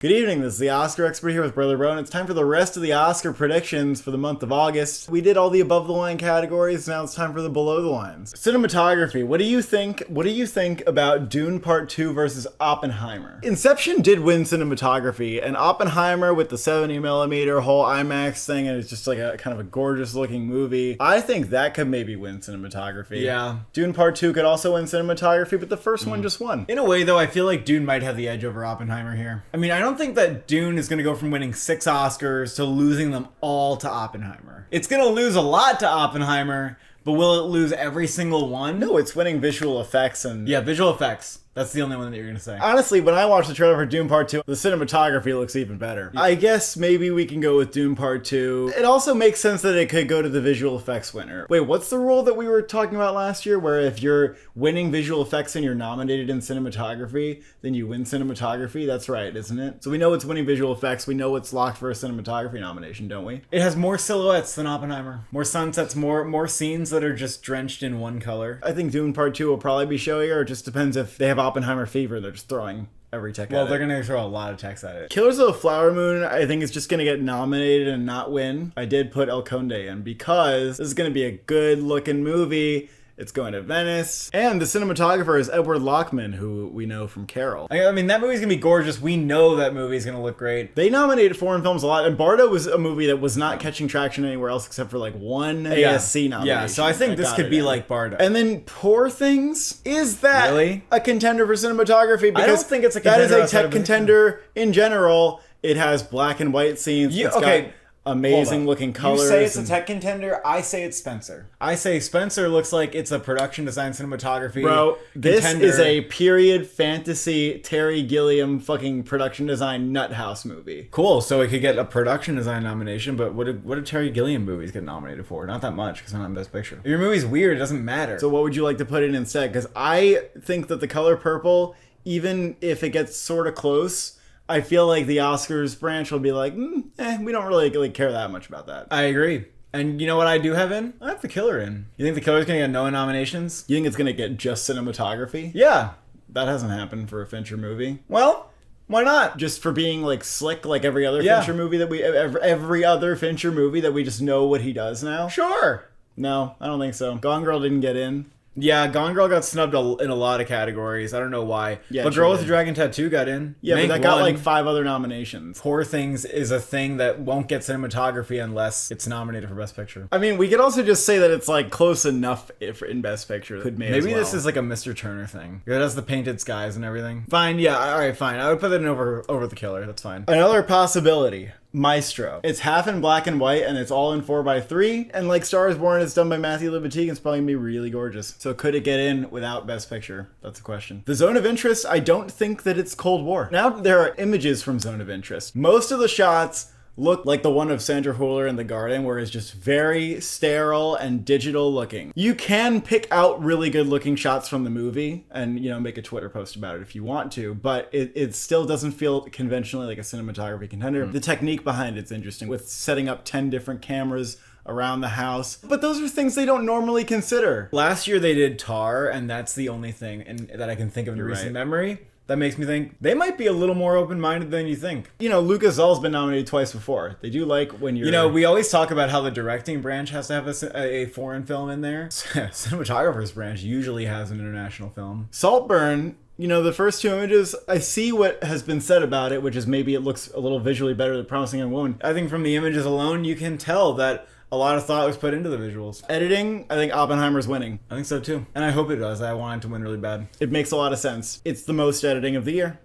Good evening, this is the Oscar expert here with Brother Bro, and it's time for the rest of the Oscar predictions for the month of August. We did all the above the line categories, now it's time for the below the lines. Cinematography, what do you think? What do you think about Dune Part 2 versus Oppenheimer? Inception did win cinematography, and Oppenheimer with the 70mm whole IMAX thing, and it's just like a kind of a gorgeous looking movie. I think that could maybe win cinematography. Yeah. Dune Part 2 could also win cinematography, but the first one just won. In a way, though, I feel like Dune might have the edge over Oppenheimer here. I mean, I don't think that Dune is going to go from winning 6 Oscars to losing them all to Oppenheimer. It's going to lose a lot to Oppenheimer, but will it lose every single one? No, it's winning visual effects and... Yeah, visual effects. That's the only one that you're going to say. Honestly, when I watched the trailer for Dune Part 2, the cinematography looks even better. I guess maybe we can go with Dune Part 2. It also makes sense that it could go to the visual effects winner. Wait, what's the rule that we were talking about last year where if you're winning visual effects and you're nominated in cinematography, then you win cinematography? That's right, isn't it? So we know it's winning visual effects. We know it's locked for a cinematography nomination, don't we? It has more silhouettes than Oppenheimer. More sunsets, more scenes that are just drenched in one color. I think Dune Part 2 will probably be showier. It just depends if they have Oppenheimer fever. They're just throwing every tech at it. Well, they're going to throw a lot of techs at it. Killers of the Flower Moon, I think, is just going to get nominated and not win. I did put El Conde in because this is going to be a good-looking movie. It's going to Venice. And the cinematographer is Edward Lockman, who we know from Carol. I mean, that movie's going to be gorgeous. We know that movie's going to look great. They nominated foreign films a lot, and Bardo was a movie that was not catching traction anywhere else except for like one ASC nomination. Yeah, so I think this could be like Bardo. And then Poor Things, is that really a contender for cinematography? Because I don't think it's a contender. That is a tech contender in general. It has black and white scenes. It's got amazing looking colors. You say it's a tech contender, I say it's Spencer. I say Spencer looks like it's a production design cinematography Bro, this contender. is a period fantasy Terry Gilliam fucking production design nut house movie. Cool, so it could get a production design nomination, but what did Terry Gilliam movies get nominated for? Not that much, because it's not in Best Picture. If your movie's weird, it doesn't matter. So what would you like to put in instead? Because I think that The Color Purple, even if it gets sort of close, I feel like the Oscars branch will be like, we don't really care that much about that. I agree. And you know what I do have in? I have The Killer in. You think The Killer's going to get no nominations? You think it's going to get just cinematography? Yeah. That hasn't happened for a Fincher movie. Well, why not? Just for being like slick like every other Fincher movie that every other Fincher movie that we just know what he does now? Sure. No, I don't think so. Gone Girl didn't get in. Yeah, Gone Girl got snubbed in a lot of categories. I don't know why. Yeah, but Girl with the Dragon Tattoo got in. Yeah, Mank but that got won. like 5 other nominations. Poor Things is a thing that won't get cinematography unless it's nominated for Best Picture. I mean, we could also just say that it's like close enough if in Best Picture. Maybe this is like a Mr. Turner thing. It has the painted skies and everything. Fine, yeah, alright, fine. I would put it in over The Killer. That's fine. Another possibility. Maestro. It's half in black and white and it's all in 4:3. And like Star is Born, it's done by Matthew Libatique and it's probably gonna be really gorgeous. So could it get in without Best Picture? That's the question. The Zone of Interest, I don't think that it's Cold War. Now there are images from Zone of Interest. Most of the shots look like the one of Sandra Hüller in the garden, where it's just very sterile and digital looking. You can pick out really good looking shots from the movie and, make a Twitter post about it if you want to, but it still doesn't feel conventionally like a cinematography contender. The technique behind it's interesting, with setting up 10 different cameras around the house. But those are things they don't normally consider. Last year they did Tar, and that's the only thing that I can think of in recent memory. That makes me think they might be a little more open-minded than you think. Lucas Zoll's been nominated twice before. They do like when you're... we always talk about how the directing branch has to have a foreign film in there. Cinematographer's branch usually has an international film. Saltburn, the first 2 images, I see what has been said about it, which is maybe it looks a little visually better than Promising Young Woman. I think from the images alone, you can tell that a lot of thought was put into the visuals. Editing, I think Oppenheimer's winning. I think so too. And I hope it does. I want it to win really bad. It makes a lot of sense. It's the most editing of the year.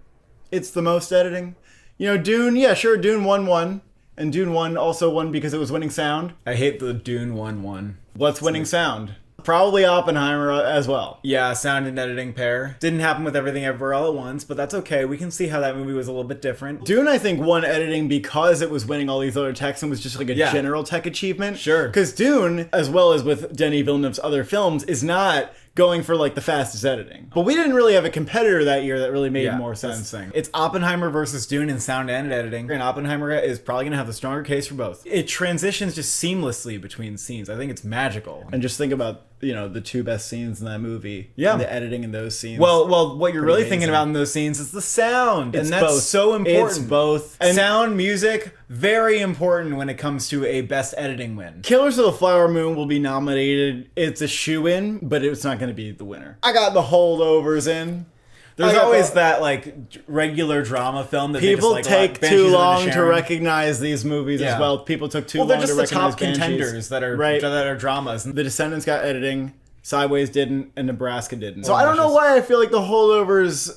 It's the most editing. Dune, yeah, sure, Dune won one. And Dune 1 also won because it was winning sound. I hate the Dune 1-1. What's winning sound? Probably Oppenheimer as well. Yeah, sound and editing pair. Didn't happen with Everything Everywhere All at Once, but that's okay. We can see how that movie was a little bit different. Dune, I think, won editing because it was winning all these other techs and was just like a general tech achievement. Sure. Because Dune, as well as with Denis Villeneuve's other films, is not going for like the fastest editing. But we didn't really have a competitor that year that really made more sense. It's Oppenheimer versus Dune in sound and editing. And Oppenheimer is probably going to have the stronger case for both. It transitions just seamlessly between scenes. I think it's magical. And just think about the two best scenes in that movie. Yeah. And the editing in those scenes. Well, what you're really amazing. thinking about in those scenes is the sound, It's and that's both. so important. It's both. And sound, music, very important when it comes to a best editing win. Killers of the Flower Moon will be nominated. It's a shoe-in, but it's not going to be the winner. I got The Holdovers in. There's I got always the- that like regular drama film that People they just, like, take Banshees too of long to Inisherin. recognize these movies Yeah. as well. People took too Well, long they're to just the recognize top Banshees. contenders that are Right. that are dramas. The Descendants got editing, Sideways didn't, and Nebraska didn't. So Well, I don't know just- why I feel like The Holdovers,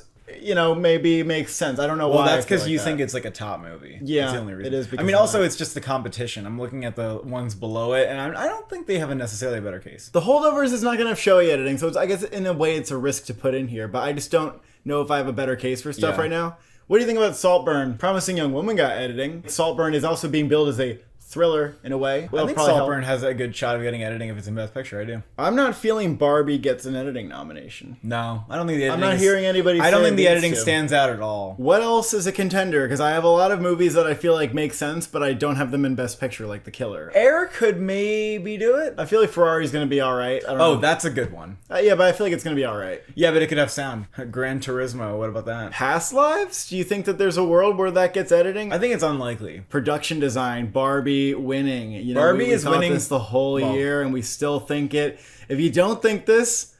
maybe makes sense. I don't know Well, why. that's because because you think it's like a top movie. Yeah, that's the only reason. it is I because mean, of also that. it's just the competition. I'm looking at the ones below it, and I don't think they have a necessarily better case. The Holdovers is not going to have showy editing, so I guess in a way it's a risk to put in here. But I just don't know if I have a better case for stuff Yeah. right now. What do you think about Saltburn? Promising Young Woman got editing. Saltburn is also being billed as a thriller in a way. I That'll think probably help. Saltburn has a good shot of getting editing if it's in Best Picture. I do. I'm not feeling Barbie gets an editing nomination. No, I don't think the editing. I'm not hearing anybody I don't say think it the needs editing to. stands out at all. What else is a contender? Because I have a lot of movies that I feel like make sense, but I don't have them in Best Picture, like The Killer. Air could maybe do it. I feel like Ferrari's going to be all right. I don't Oh, know. that's a good one. Yeah, but I feel like it's going to be all right. Yeah, but it could have sound. Gran Turismo. What about that? Past Lives? Do you think that there's a world where that gets editing? I think it's unlikely. Production design, Barbie winning. Barbie we is thought winning- this the whole well- year, and we still think it. If you don't think this,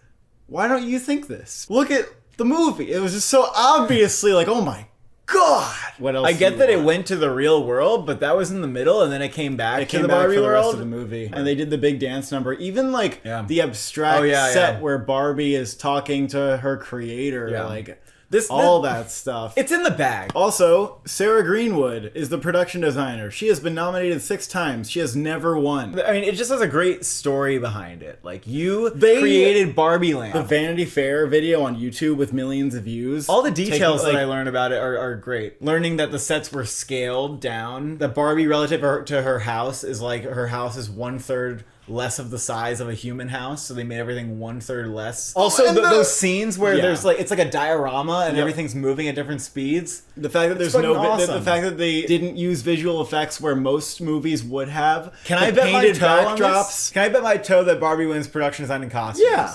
why don't you think this? Look at the movie. It was just so obviously like, oh my god. What else? I do get you that it want? went to the real world, but that was in the middle, and then it came back It to came the back Barbie for the rest world. of the movie, and they did the big dance number. Even like Yeah. the abstract Oh, yeah, set yeah. where Barbie is talking to her creator, Yeah. like This- all that stuff. It's in the bag. Also, Sarah Greenwood is the production designer. She has been nominated 6 times. She has never won. I mean, it just has a great story behind it. Like, They- created Barbie Land. The Vanity Fair video on YouTube with millions of views. All the details taking, that I learned about it are great. Learning that the sets were scaled down. That Barbie, relative to her house, is like her house is 1/3 less of the size of a human house, so they made everything 1/3 less. Also, And those scenes where Yeah. there's like it's like a diorama and Yep. everything's moving at different speeds. The fact that there's fucking no awesome. the fact that they didn't use visual effects where most movies would have. Can The I bet my painted toe on this? backdrops? Can I bet my toe that Barbie wins production design and costumes? Yeah.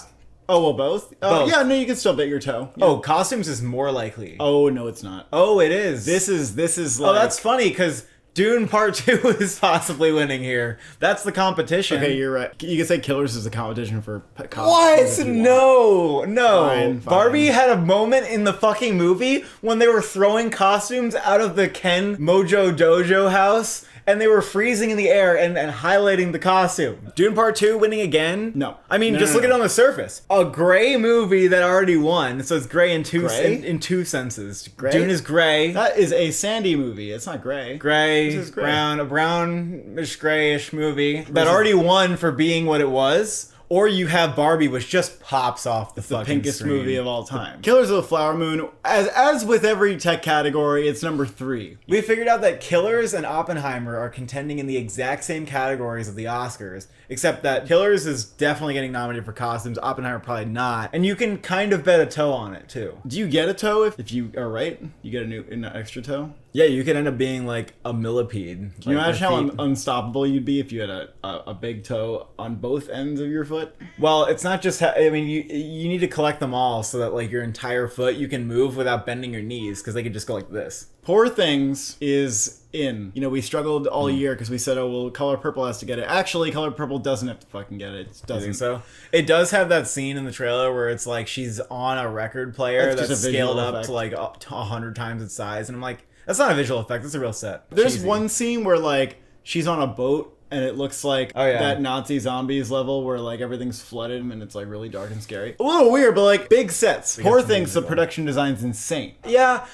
Oh well, both. Both. Yeah, no, you can still bet your toe. Yeah. Oh, costumes is more likely. Oh no, it's not. Oh, it is. This is like. Oh, that's funny because Dune Part 2 is possibly winning here. That's the competition. Okay, you're right. You can say Killers is a competition for costumes. What? if you want. No. Fine. Barbie had a moment in the fucking movie when they were throwing costumes out of the Ken Mojo Dojo house and they were freezing in the air and highlighting the costume. Dune Part 2 winning again? No. I mean, No, just no, look at no. it on the surface. A gray movie that already won, so it's gray in two Gray? in two senses. Gray? Dune is gray. That is a Sandy movie. It's not gray. Gray, This is gray. brown, a brownish grayish movie that already won for being what it was. Or you have Barbie, which just pops off the fucking Pinkest screen. movie of all time. Killers of the Flower Moon, as with every tech category, it's number 3. We figured out that Killers and Oppenheimer are contending in the exact same categories of the Oscars, except that Killers is definitely getting nominated for costumes, Oppenheimer probably not, and you can kind of bet a toe on it too. Do you get a toe if you are right? You get an extra toe? Yeah, you could end up being like a millipede. Can you imagine how unstoppable you'd be if you had a big toe on both ends of your foot? Well, it's not just. I mean, you need to collect them all so that like your entire foot you can move without bending your knees because they could just go like this. Poor Things is in. We struggled all year because we said, oh, well, Color Purple has to get it. Actually, Color Purple doesn't have to fucking get it. It I doesn't. think so. It does have that scene in the trailer where it's like she's on a record player That's just that's a visual scaled up effect. to like 100 times its size, and I'm like, that's not a visual effect. That's a real set. There's Cheesy. one scene where, like, she's on a boat and it looks like Oh, yeah. that Nazi zombies level where, like, everything's flooded and it's, like, really dark and scary. A little weird, but, like, big sets. Poor some Things, the visual. production design's insane. Yeah.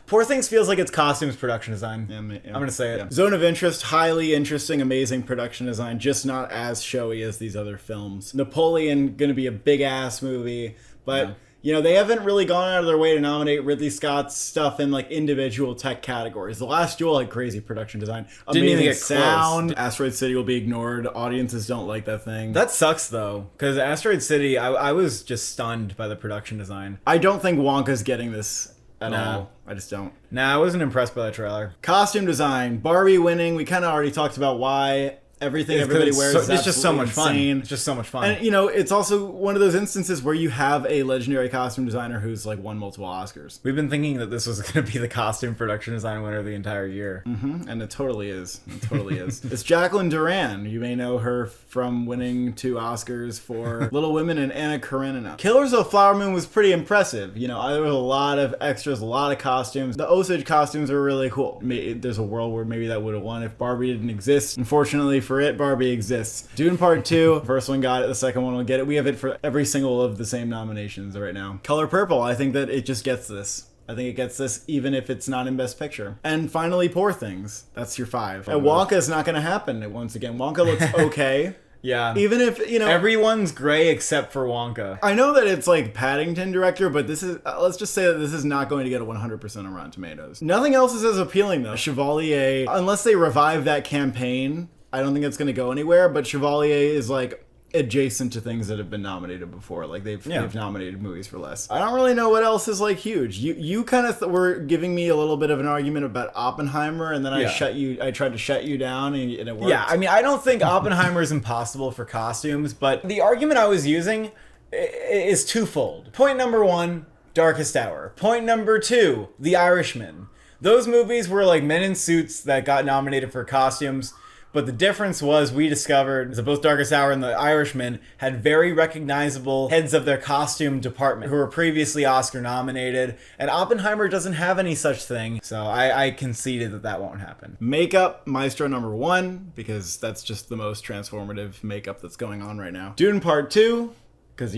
Poor Things feels like it's costumes production design. Yeah, I'm gonna say it. yeah. Zone of Interest, highly interesting, amazing production design, just not as showy as these other films. Napoleon, gonna be a big-ass movie, but... Yeah. They haven't really gone out of their way to nominate Ridley Scott's stuff in like individual tech categories. The Last Duel had crazy production design, Didn't even amazing get sound. close. Asteroid City will be ignored. Audiences don't like that thing. That sucks though, because Asteroid City, I was just stunned by the production design. I don't think Wonka's getting this at No. all. I just don't. Nah, I wasn't impressed by the trailer. Costume design, Barbie winning. We kind of already talked about why. Everything everybody wears is it's just so much insane. fun. It's just so much fun. And, you know, it's also one of those instances where you have a legendary costume designer who's, like, won multiple Oscars. We've been thinking that this was going to be the costume production design winner the entire year. And it totally is. It totally is. It's Jacqueline Duran. You may know her from winning 2 Oscars for Little Women and Anna Karenina. Killers of the Flower Moon was pretty impressive. You know, there was a lot of extras, a lot of costumes. The Osage costumes are really cool. There's a world where maybe that would have won if Barbie didn't exist. Unfortunately for it, Barbie exists. Dune Part 2, first one got it, the second one will get it. We have it for every single of the same nominations right now. Color Purple, I think that it just gets this. I think it gets this even if it's not in Best Picture. And finally, Poor Things. That's your 5. And Wonka is not going to happen once again. Wonka looks okay. Yeah. Even if, you know... Everyone's gray except for Wonka. I know that it's like Paddington director, but this is... let's just say that this is not going to get a 100% on Rotten Tomatoes. Nothing else is as appealing, though. Chevalier, unless they revive that campaign, I don't think it's going to go anywhere, but Chevalier is like adjacent to things that have been nominated before. Like they've nominated movies for less. I don't really know what else is like huge. You kind of were giving me a little bit of an argument about Oppenheimer, and then I tried to shut you down, and it worked. Yeah, I mean, I don't think Oppenheimer is impossible for costumes, but the argument I was using is twofold. Point number 1, Darkest Hour. Point number 2, The Irishman. Those movies were like men in suits that got nominated for costumes. But the difference was we discovered that both Darkest Hour and The Irishman had very recognizable heads of their costume department who were previously Oscar nominated. And Oppenheimer doesn't have any such thing. So I conceded that won't happen. Makeup, Maestro number 1, because that's just the most transformative makeup that's going on right now. Dune Part 2, because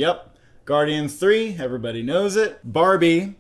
Guardians 3, everybody knows it. Barbie,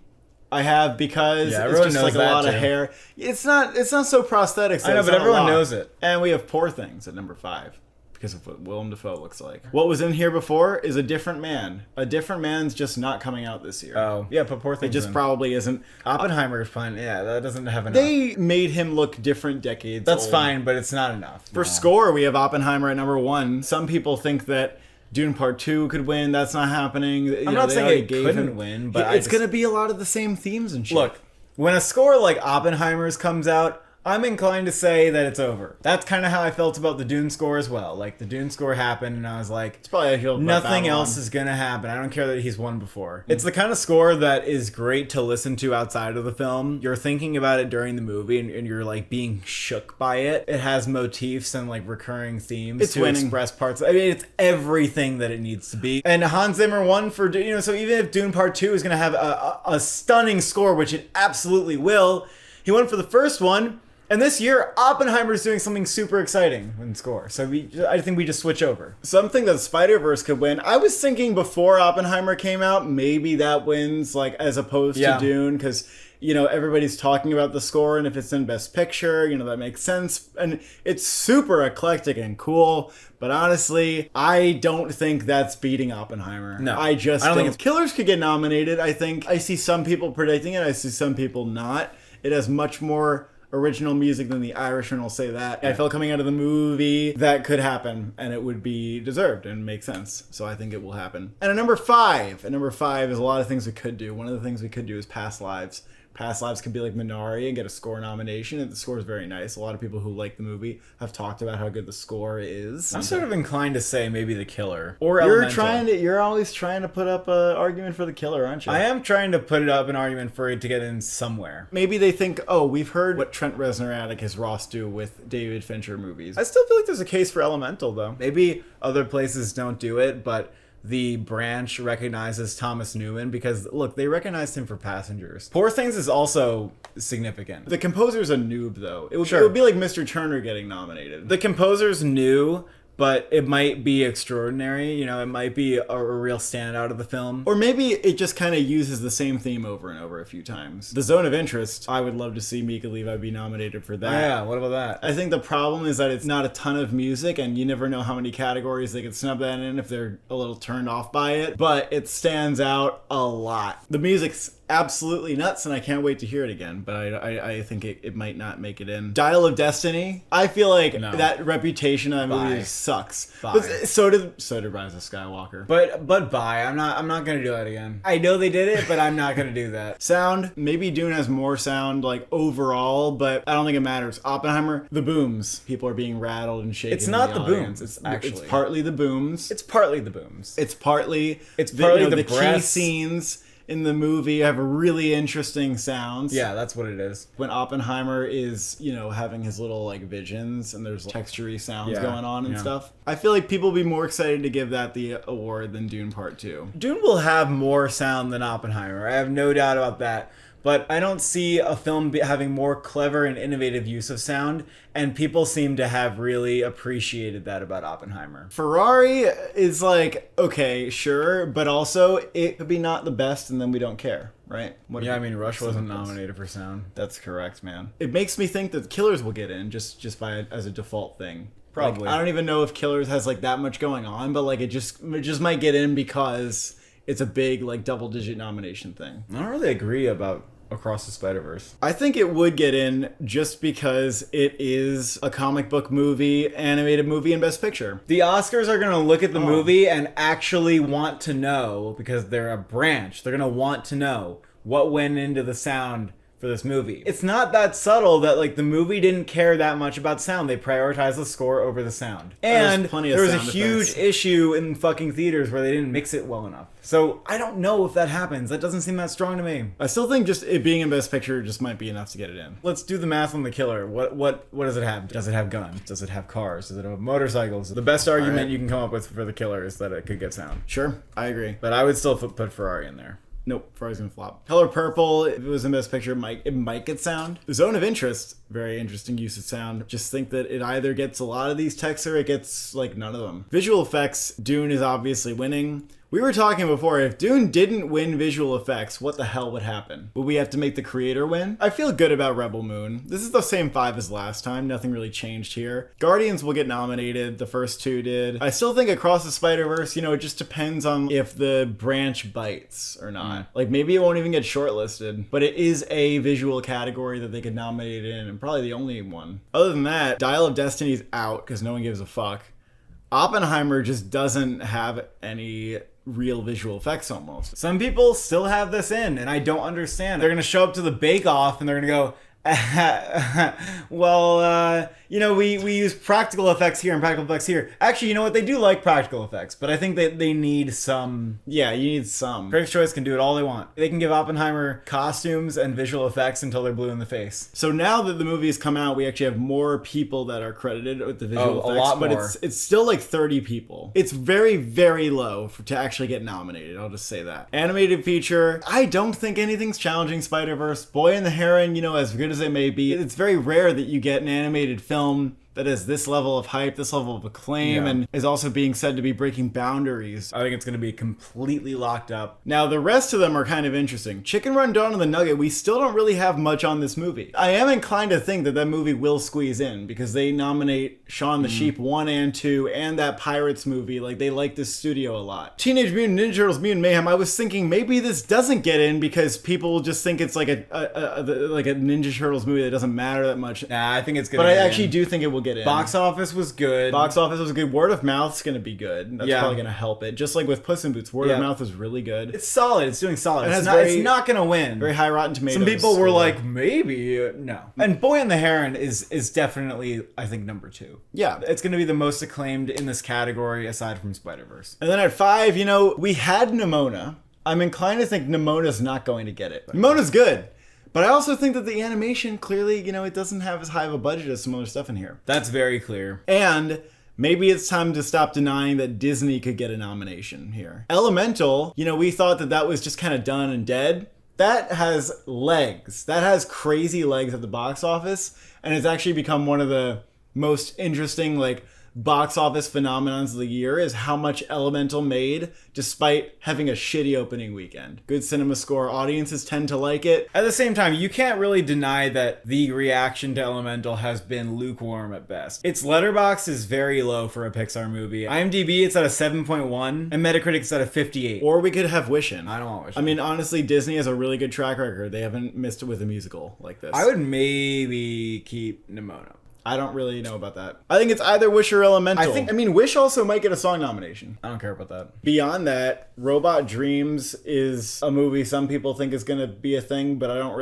I have because it's just like a lot of hair. It's not so prosthetic. I know, but everyone knows it. And we have Poor Things at number 5 because of what Willem Dafoe looks like. What was in here before is A Different Man. A Different Man's just not coming out this year. Oh, yeah, but Poor Things. It just probably isn't. Oppenheimer is fine. Yeah, that doesn't have enough. They made him look different decades. That's old. fine, but it's not enough. For score, we have Oppenheimer at number 1. Some people think that Dune Part 2 could win. That's not happening. I'm not saying it couldn't win, but it's going to be a lot of the same themes and shit. Look, when a score like Oppenheimer's comes out, I'm inclined to say that it's over. That's kind of how I felt about the Dune score as well. Like, the Dune score happened, and I was like, it's probably how I feel about nothing Babylon. else is gonna happen. I don't care that he's won before. It's the kind of score that is great to listen to outside of the film. You're thinking about it during the movie, and you're, like, being shook by it. It has motifs and, like, recurring themes to express parts. I mean, it's everything that it needs to be. And Hans Zimmer won for, you know, so even if Dune Part 2 is gonna have a stunning score, which it absolutely will, he won for the first one. And this year, Oppenheimer's doing something super exciting in score. So I think we just switch over. Something that Spider-Verse could win. I was thinking before Oppenheimer came out, maybe that wins, like, as opposed to Dune, because, you know, everybody's talking about the score, and if it's in Best Picture, you know, that makes sense. And it's super eclectic and cool. But honestly, I don't think that's beating Oppenheimer. No. I don't think Killers could get nominated, I think. I see some people predicting it. I see some people not. It has much more original music than The Irishman, will say that. I felt coming out of the movie that could happen, and it would be deserved and make sense. So I think it will happen. And at number 5 is a lot of things we could do. One of the things we could do is Past Lives. Past Lives could be like Minari and get a score nomination, and the score is very nice. A lot of people who like the movie have talked about how good the score is. I'm sort of inclined to say maybe The Killer or Elemental. You're always trying to put up an argument for The Killer, aren't you? I am trying to put up an argument for it to get in somewhere. Maybe they think, oh, we've heard what Trent Reznor has Ross do with David Fincher movies. I still feel like there's a case for Elemental, though. Maybe other places don't do it, but the branch recognizes Thomas Newman because, look, they recognized him for Passengers. Poor Things is also significant. The composer's a noob, though. It would be like Mr. Turner getting nominated. The composer's new, but it might be extraordinary. You know, it might be a real standout of the film. Or maybe it just kind of uses the same theme over and over a few times. The Zone of Interest, I would love to see Mika Levi be nominated for that. Oh, yeah, what about that? I think the problem is that it's not a ton of music, and you never know how many categories they could snub that in if they're a little turned off by it. But it stands out a lot. The music's absolutely nuts, and I can't wait to hear it again. But I think it might not make it in. Dial of Destiny. I feel like that reputation of that movie sucks. But so did Rise of Skywalker. But bye. I'm not gonna do that again. I know they did it, but I'm not gonna do that. Sound. Maybe Dune has more sound like overall, but I don't think it matters. Oppenheimer. The booms. People are being rattled and shaken. It's not the audience. booms. It's partly the booms. It's partly the booms. It's partly the key scenes in the movie have really interesting sounds. Yeah, that's what it is. When Oppenheimer is, having his little like visions and there's textury sounds going on and stuff. I feel like people will be more excited to give that the award than Dune Part 2. Dune will have more sound than Oppenheimer. I have no doubt about that. But I don't see a film having more clever and innovative use of sound, and people seem to have really appreciated that about Oppenheimer. Ferrari is like, okay, sure, but also it could be not the best and then we don't care, right? Rush wasn't nominated for sound. That's correct, man. It makes me think that Killers will get in just by as a default thing. Probably. Like, I don't even know if Killers has like that much going on, but like it just might get in because it's a big like double-digit nomination thing. I don't really agree about Across the Spider-Verse. I think it would get in just because it is a comic book movie, animated movie, and Best Picture. The Oscars are going to look at the movie and actually want to know, because they're a branch, they're going to want to know what went into the sound for this movie. It's not that subtle that like the movie didn't care that much about sound. They prioritized the score over the sound. And there was a huge issue in fucking theaters where they didn't mix it well enough. So I don't know if that happens. That doesn't seem that strong to me. I still think just it being in Best Picture just might be enough to get it in. Let's do the math on The Killer. What does it have? Does it have guns? Does it have cars? Does it have motorcycles? The best argument you can come up with for The Killer is that it could get sound. Sure, I agree. But I would still put Ferrari in there. Nope, Ferrari's gonna flop. Color Purple, if it was in Best Picture, it might get sound. Zone of Interest, very interesting use of sound. Just think that it either gets a lot of these texts or it gets like none of them. Visual effects, Dune is obviously winning. We were talking before, if Dune didn't win visual effects, what the hell would happen? Would we have to make the creator win? I feel good about Rebel Moon. This is the same 5 as last time. Nothing really changed here. Guardians will get nominated. The first 2 did. I still think Across the Spider-Verse, it just depends on if the branch bites or not. Like maybe it won't even get shortlisted, but it is a visual category that they could nominate it in, and probably the only one. Other than that, Dial of Destiny's out because no one gives a fuck. Oppenheimer just doesn't have any real visual effects almost. Some people still have this in, and I don't understand. They're going to show up to the bake-off, and they're going to go, well, we use practical effects here and practical effects here. Actually, you know what? They do like practical effects, but I think that they need some. Yeah, you need some. Critics' Choice can do it all they want. They can give Oppenheimer costumes and visual effects until they're blue in the face. So now that the movie has come out, we actually have more people that are credited with the visual effects. A lot more. But it's still like 30 people. It's very, very low to actually get nominated. I'll just say that. Animated feature. I don't think anything's challenging Spider-Verse. Boy and the Heron, as good as it may be, it's very rare that you get an animated film that has this level of hype, this level of acclaim, and is also being said to be breaking boundaries. I think it's going to be completely locked up. Now, the rest of them are kind of interesting. Chicken Run Dawn of the Nugget, we still don't really have much on this movie. I am inclined to think that movie will squeeze in because they nominate Shaun the Sheep 1 and 2 and that Pirates movie. Like, they like this studio a lot. Teenage Mutant Ninja Turtles Mutant Mayhem, I was thinking maybe this doesn't get in because people just think it's like a Ninja Turtles movie that doesn't matter that much. Nah, I think it's good. But I actually do think it will get in. Box office was good. Box office was good. Word of mouth's going to be good. That's probably going to help it. Just like with Puss in Boots, word of mouth is really good. It's solid. It's doing solid. It's not going to win. Very high Rotten Tomatoes. Some people were like, maybe. No. And Boy and the Heron is definitely, I think, number 2. Yeah. It's going to be the most acclaimed in this category aside from Spider-Verse. And then at 5, we had Nimona. I'm inclined to think Nimona's not going to get it. Nimona's good. But I also think that the animation, clearly, it doesn't have as high of a budget as some other stuff in here. That's very clear. And maybe it's time to stop denying that Disney could get a nomination here. Elemental, we thought that was just kind of done and dead. That has legs. That has crazy legs at the box office. And it's actually become one of the most interesting, box office phenomenons of the year is how much Elemental made despite having a shitty opening weekend. Good cinema score. Audiences tend to like it. At the same time, you can't really deny that the reaction to Elemental has been lukewarm at best. Its Letterboxd is very low for a Pixar movie. IMDb, it's at a 7.1, and Metacritic's at a 58. Or we could have Wishin'. I don't want Wishin'. I mean, honestly, Disney has a really good track record. They haven't missed it with a musical like this. I would maybe keep Nimona. I don't really know about that. I think it's either Wish or Elemental. I mean, Wish also might get a song nomination. I don't care about that. Beyond that, Robot Dreams is a movie some people think is going to be a thing, but I don't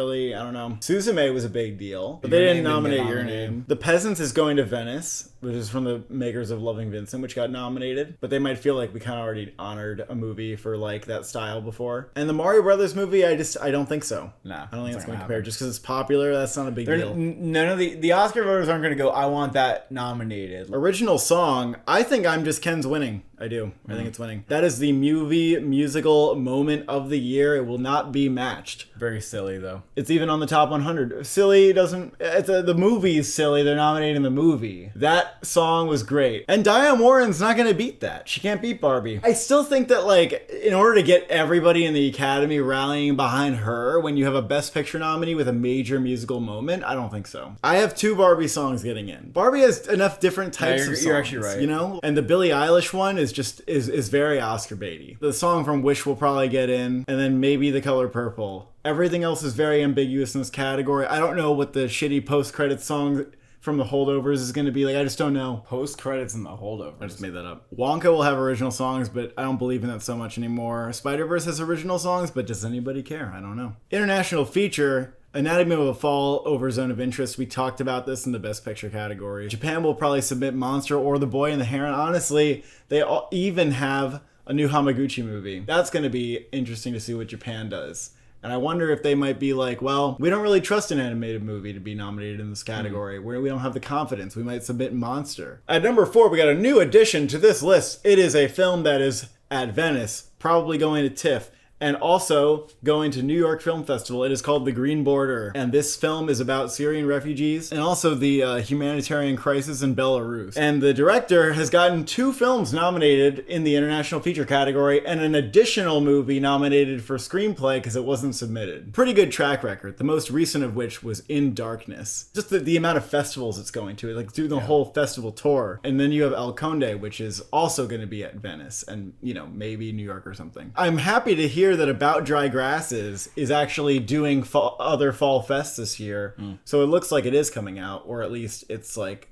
know. Suzume was a big deal, but they didn't nominate Your Name. The Peasants is going to Venice, which is from the makers of Loving Vincent, which got nominated, but they might feel like we kind of already honored a movie for like that style before. And the Mario Brothers movie, I don't think so. Nah, I don't think it's going to compare. Just because it's popular, that's not a big deal. None of the Oscar voters aren't going to go, I want that nominated. Original song, I think I'm Just Ken's winning. I do. I think it's winning. That is the musical moment of the year. It will not be matched. Very silly, though. It's even on the top 100. Silly doesn't... the movie's silly. They're nominating the movie. That song was great. And Diane Warren's not going to beat that. She can't beat Barbie. I still think that, like, in order to get everybody in the Academy rallying behind her when you have a Best Picture nominee with a major musical moment, I don't think so. I have 2 Barbie songs getting in. Barbie has enough different types of songs. You're actually right. You know? And the Billie Eilish one is very Oscar baity. The song from Wish will probably get in, and then maybe The Color Purple. Everything else is very ambiguous in this category. I don't know what the shitty post-credits song from The Holdovers is going to be like. I just don't know. Post-credits in The Holdovers. I just made that up. Wonka will have original songs, but I don't believe in that so much anymore. Spider-Verse has original songs, but does anybody care? I don't know. International feature... Anatomy of a Fall over Zone of Interest. We talked about this in the Best Picture category. Japan will probably submit Monster or The Boy and the Heron. Honestly, they even have a new Hamaguchi movie. That's going to be interesting to see what Japan does. And I wonder if they might be like, well, we don't really trust an animated movie to be nominated in this category. We don't have the confidence. We might submit Monster. At number 4, we got a new addition to this list. It is a film that is at Venice, probably going to TIFF. And also going to New York Film Festival. It is called The Green Border. And this film is about Syrian refugees and also the humanitarian crisis in Belarus. And the director has gotten 2 films nominated in the international feature category and an additional movie nominated for screenplay because it wasn't submitted. Pretty good track record. The most recent of which was In Darkness. Just the amount of festivals it's going to. Like do the whole festival tour. And then you have El Conde, which is also going to be at Venice and, maybe New York or something. I'm happy to hear that About Dry Grasses is actually doing other fall fests this year. So it looks like it is coming out, or at least it's like,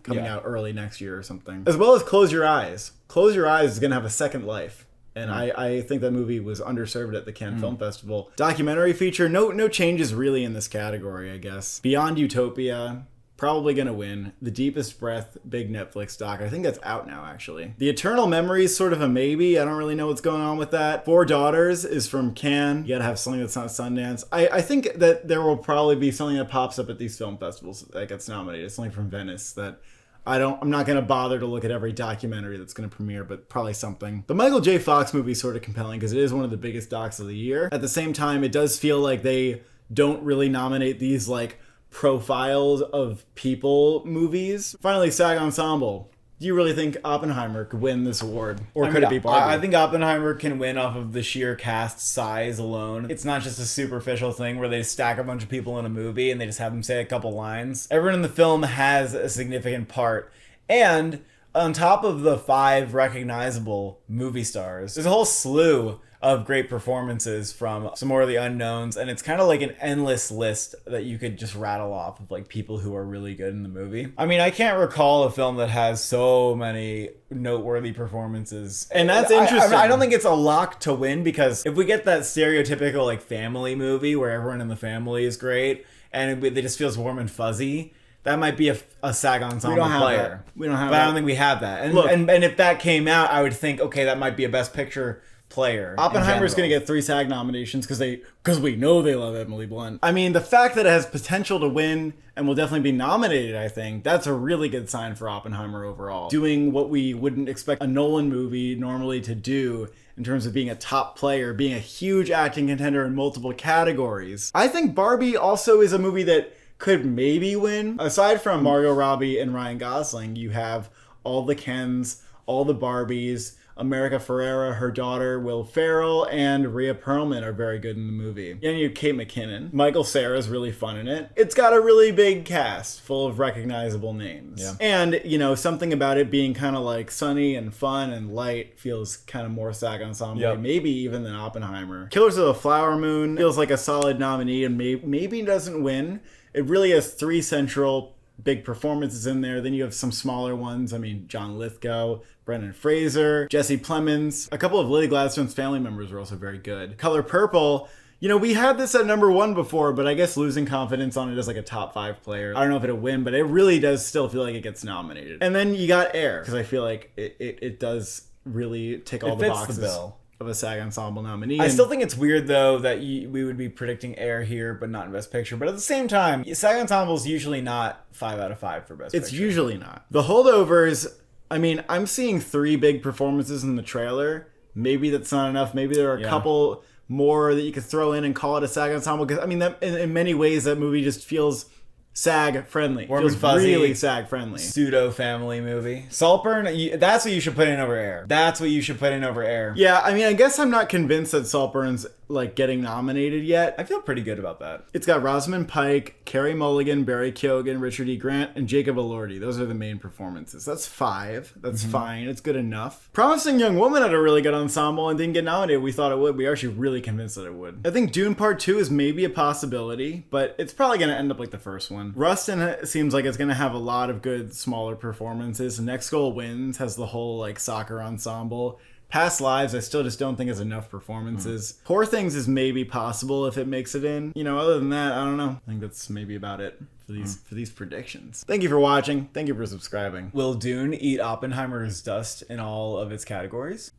coming out early next year or something. As well as Close Your Eyes. Close Your Eyes is going to have a second life. And I think that movie was underserved at the Cannes Film Festival. Documentary feature, no changes really in this category, I guess. Beyond Utopia, probably gonna win. The Deepest Breath, big Netflix doc. I think that's out now, actually. The Eternal Memories, sort of a maybe. I don't really know what's going on with that. Four Daughters is from Cannes. You gotta have something that's not Sundance. I think that there will probably be something that pops up at these film festivals that gets nominated. Something from Venice that I'm not going to bother to look at every documentary that's going to premiere, but probably something. The Michael J. Fox movie is sort of compelling because it is one of the biggest docs of the year. At the same time, it does feel like they don't really nominate these like profiles of people movies. Finally, SAG Ensemble. Do you really think Oppenheimer could win this award? Or could it be Barbie? I think Oppenheimer can win off of the sheer cast size alone. It's not just a superficial thing where they stack a bunch of people in a movie and they just have them say a couple lines. Everyone in the film has a significant part. And on top of the 5 recognizable movie stars, there's a whole slew of great performances from some more of the unknowns, and it's kind of like an endless list that you could just rattle off of like people who are really good in the movie. I mean, I can't recall a film that has so many noteworthy performances, and that's interesting. I don't think it's a lock to win, because if we get that stereotypical like family movie where everyone in the family is great and it just feels warm and fuzzy, that might be a SAG Ensemble player. We don't have that. But I don't think we have that. And if that came out, I would think, okay, that might be a Best Picture player. Oppenheimer's going to get 3 SAG nominations because we know they love Emily Blunt. I mean, the fact that it has potential to win and will definitely be nominated, I think, that's a really good sign for Oppenheimer overall. Doing what we wouldn't expect a Nolan movie normally to do in terms of being a top player, being a huge acting contender in multiple categories. I think Barbie also is a movie that could maybe win. Aside from Margot Robbie and Ryan Gosling, you have all the Kens, all the Barbies. America Ferrera, her daughter, Will Ferrell, and Rhea Perlman are very good in the movie. And you have Kate McKinnon. Michael Cera's really fun in it. It's got a really big cast full of recognizable names. Yeah. And, you know, something about it being kind of like sunny and fun and light feels kind of more SAG Ensemble, Yep. maybe even than Oppenheimer. Killers of the Flower Moon feels like a solid nominee and maybe doesn't win. It really has 3 central big performances in there. Then you have some smaller ones. I mean, John Lithgow, Brendan Fraser, Jesse Plemons. A couple of Lily Gladstone's family members were also very good. Color Purple, you know, we had this at number 1 before, but I guess losing confidence on it as like a top 5 player. I don't know if it'll win, but it really does still feel like it gets nominated. And then you got Air, because I feel like it does really tick all the fits boxes the bill of a SAG Ensemble nominee. I still think it's weird, though, that we would be predicting Air here, but not in Best Picture. But at the same time, SAG Ensemble is usually not 5 out of 5 for Best Picture. It's usually not. The Holdovers, I mean, I'm seeing 3 big performances in the trailer. Maybe that's not enough. Maybe there are a couple more that you could throw in and call it a SAG Ensemble. Because, I mean, that in many ways, that movie just feels SAG friendly. Warm Feels and fuzzy, really SAG friendly. Pseudo family movie. Saltburn, that's what you should put in over Air. That's what you should put in over Air. Yeah, I mean, I guess I'm not convinced that Saltburn's like getting nominated yet. I feel pretty good about that. It's got Rosamund Pike, Carey Mulligan, Barry Keoghan, Richard E. Grant, and Jacob Elordi. Those are the main performances. That's 5. That's fine. It's good enough. Promising Young Woman had a really good ensemble and didn't get nominated. We thought it would. We were actually really convinced that it would. I think Dune Part 2 is maybe a possibility, but it's probably going to end up like the first one. Rustin seems like it's going to have a lot of good smaller performances. Next Goal Wins has the whole like soccer ensemble. Past Lives, I still just don't think has enough performances. Poor Things is maybe possible if it makes it in. You know, other than that, I don't know. I think that's maybe about it for these predictions. Thank you for watching. Thank you for subscribing. Will Dune eat Oppenheimer's dust in all of its categories?